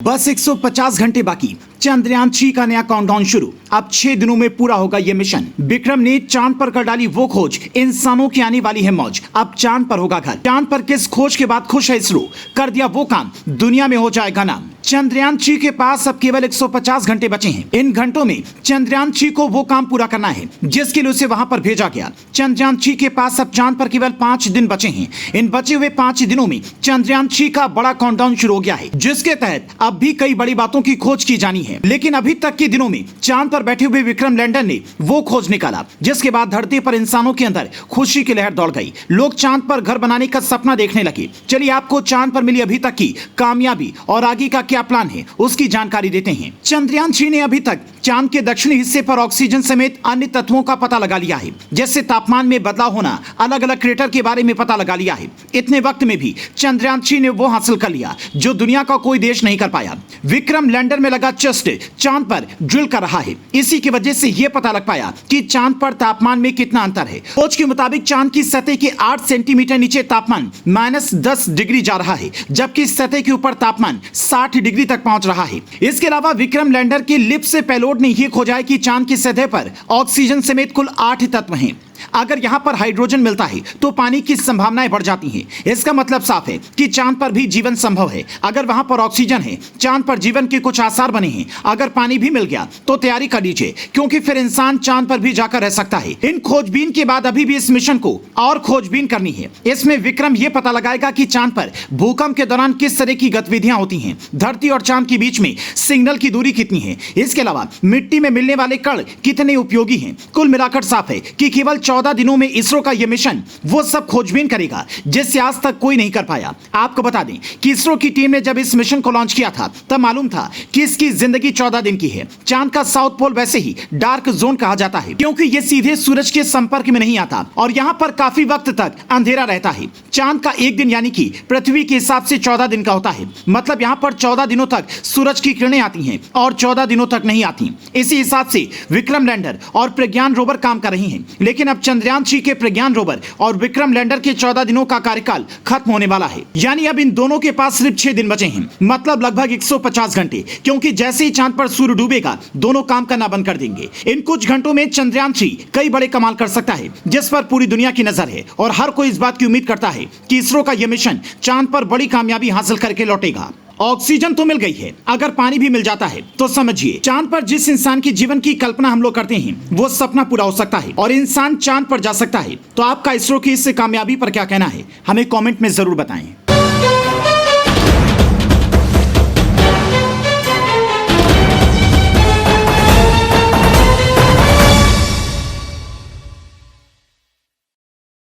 बस 150 घंटे बाकी, चंद्रयान-3 का नया काउंटडाउन शुरू। अब 6 दिनों में पूरा होगा ये मिशन। विक्रम ने चांद पर कर डाली वो खोज, इंसानों की आने वाली है मौज। अब चांद पर होगा घर। चांद पर किस खोज के बाद खुश है इसरो, कर दिया वो काम, दुनिया में हो जाएगा नाम। चंद्रयान-3 के पास अब केवल 150 घंटे बचे हैं। इन घंटों में चंद्रयान-3 को वो काम पूरा करना है जिसके लिए उसे वहां पर भेजा गया। चंद्रयान-3 के पास अब चांद पर केवल 5 दिन बचे हैं। इन बचे हुए 5 दिनों में चंद्रयान-3 का बड़ा काउंटडाउन शुरू हो गया है, जिसके तहत अब भी कई बड़ी बातों की खोज की जानी है। लेकिन अभी तक के दिनों में चांद पर बैठे हुए विक्रम लैंडर ने वो खोज निकाला जिसके बाद धरती पर इंसानों के अंदर खुशी की लहर दौड़ गई। लोग चांद पर घर बनाने का सपना देखने लगे। चलिए आपको चांद पर मिली अभी तक की कामयाबी और आगे का क्या प्लान है उसकी जानकारी देते हैं। चंद्रयान-3 ने अभी तक चांद के दक्षिणी हिस्से पर ऑक्सीजन समेत अन्य तत्वों का पता लगा लिया है, जैसे तापमान में बदलाव होना, अलग अलग क्रेटर के बारे में पता लगा लिया है। इतने वक्त में भी चंद्रयान-3 ने वो हासिल कर लिया जो दुनिया का कोई देश नहीं कर पाया। विक्रम लैंडर में लगा चेस्ट चांद पर ड्रिल कर रहा है। इसी की वजह से यह पता लग पाया कि चांद पर तापमान में कितना अंतर है। खोज के मुताबिक चांद की सतह के 8 सेंटीमीटर नीचे तापमान -10 डिग्री जा रहा है, जबकि सतह के ऊपर तापमान 60 डिग्री तक पहुंच रहा है। इसके अलावा विक्रम लैंडर के लिप से पेलोड ने यह खोजा है कि चांद की सतह पर ऑक्सीजन समेत कुल 8 तत्व हैं। अगर यहां पर हाइड्रोजन मिलता है तो पानी की संभावनाएं बढ़ जाती हैं। इसका मतलब साफ है कि चांद पर भी जीवन संभव है। अगर वहां पर ऑक्सीजन है, चांद पर जीवन के कुछ आसार बने हैं। अगर पानी भी मिल गया तो तैयारी कर लीजिए, क्योंकि फिर इंसान चांद पर भी जाकर रह सकता है। इन खोजबीन के बाद अभी भी इस मिशन को और खोजबीन करनी है। इसमें विक्रम यह पता लगाएगा कि चांद पर भूकंप के दौरान किस तरह की गतिविधियां होती हैं, धरती और चांद के बीच में सिग्नल की दूरी कितनी है, इसके अलावा मिट्टी में मिलने वाले कण कितने उपयोगी हैं। कुल मिलाकर साफ है कि केवल 14 दिनों में इसरो का यह मिशन वो सब खोजबीन करेगा जिससे आज तक कोई नहीं कर पाया। आपको बता दें कि इसरो की टीम ने जब इस मिशन को लॉन्च किया था तब मालूम था कि इसकी जिंदगी 14 दिन की है। चांद का साउथ पोल वैसे ही डार्क जोन कहा जाता है, क्योंकि यह सीधे सूरज के संपर्क में नहीं आता और यहां पर काफी वक्त तक अंधेरा रहता है। चांद का एक दिन यानी कि पृथ्वी के हिसाब से 14 दिन का होता है। मतलब यहां पर 14 दिनों तक सूरज की किरणें आती हैं और 14 दिनों तक नहीं आती। इसी हिसाब से विक्रम लैंडर और प्रज्ञान रोवर काम कर रही हैं। लेकिन अब चंद्रयान-3 के प्रज्ञान रोवर और विक्रम लैंडर के 14 दिनों का कार्यकाल खत्म होने वाला है। यानी अब इन दोनों के पास सिर्फ 6 दिन बचे हैं, मतलब लगभग 150 घंटे। क्योंकि जैसे ही चांद पर सूर्य डूबेगा दोनों काम करना बंद कर देंगे। इन कुछ घंटों में चंद्रयान-3 कई बड़े कमाल कर सकता है, जिस पर पूरी दुनिया की नजर है और हर कोई इस बात की उम्मीद करता है कि इसरो का यह मिशन चांद पर बड़ी कामयाबी हासिल करके लौटेगा। ऑक्सीजन तो मिल गई है, अगर पानी भी मिल जाता है तो समझिए चांद पर जिस इंसान की जीवन की कल्पना हम लोग करते हैं वो सपना पूरा हो सकता है और इंसान चांद पर जा सकता है। तो आपका इसरो की इस कामयाबी पर क्या कहना है, हमें कमेंट में जरूर बताएं।